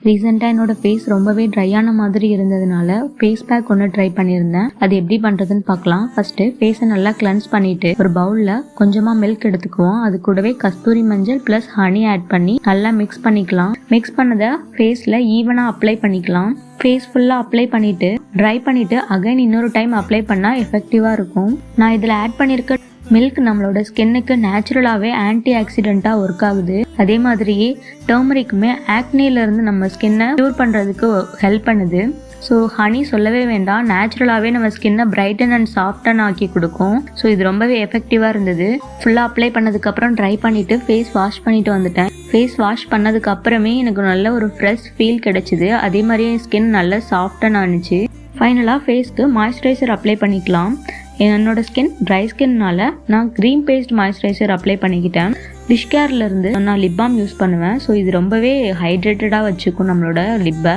ரீசெண்டாக என்னோட ஃபேஸ் ரொம்பவே ட்ரையான மாதிரி இருந்ததுனால ஃபேஸ் பேக் ஒன்று ட்ரை பண்ணியிருந்தேன். அது எப்படி பண்ணுறதுன்னு பார்க்கலாம். ஃபர்ஸ்ட்டு ஃபேஸை நல்லா கிளென்ஸ் பண்ணிட்டு ஒரு பவுலில் கொஞ்சமாக மில்க் எடுத்துக்குவோம். அது கூடவே கஸ்தூரி மஞ்சள் ப்ளஸ் ஹனி ஆட் பண்ணி நல்லா மிக்ஸ் பண்ணிக்கலாம். மிக்ஸ் பண்ணதை ஃபேஸில் ஈவனாக அப்ளை பண்ணிக்கலாம். ஃபேஸ் ஃபுல்லாக அப்ளை பண்ணிவிட்டு ட்ரை பண்ணிவிட்டு அகைன் இன்னொரு டைம் அப்ளை பண்ணால் எஃபெக்டிவாக இருக்கும். நான் இதில் ஆட் பண்ணியிருக்க மில்க் நம்மளோட ஸ்கின்னுக்கு நேச்சுரலாகவே ஆன்டி ஆக்சிடென்ட்டாக ஒர்க் ஆகுது. அதே மாதிரியே டர்மரிக்குமே ஆக்னேலேருந்து நம்ம ஸ்கின்னை க்யூர் பண்ணுறதுக்கு ஹெல்ப் பண்ணுது. ஸோ ஹனி சொல்லவே வேண்டாம், நேச்சுரலாகவே நம்ம ஸ்கின்னை பிரைட்டன் அண்ட் சாஃப்டன் ஆக்கி கொடுக்கும். ஸோ இது ரொம்பவே எஃபெக்டிவாக இருந்தது. ஃபுல்லாக அப்ளை பண்ணதுக்கப்புறம் ட்ரை பண்ணிவிட்டு ஃபேஸ் வாஷ் பண்ணிட்டு வந்துட்டேன். ஃபேஸ் வாஷ் பண்ணதுக்கு அப்புறமே எனக்கு நல்ல ஒரு ஃப்ரெஷ் ஃபீல் கிடைச்சிது. அதே மாதிரியே ஸ்கின் நல்லா சாஃப்டன் ஆனிச்சு. ஃபைனலாக ஃபேஸ்க்கு மாய்ஸ்சரைசர் அப்ளை பண்ணிக்கலாம். என்னோட ஸ்கின் ட்ரை ஸ்கின்னால நான் க்ரீன் பேஸ்ட் மாய்ஸ்சரைசர் அப்ளை பண்ணிக்கிட்டேன். டிஷ்கேர்லேருந்து நான் லிப் பாம் யூஸ் பண்ணுவேன். ஸோ இது ரொம்பவே ஹைட்ரேட்டடாக வச்சுக்கும் நம்மளோட லிப்பை.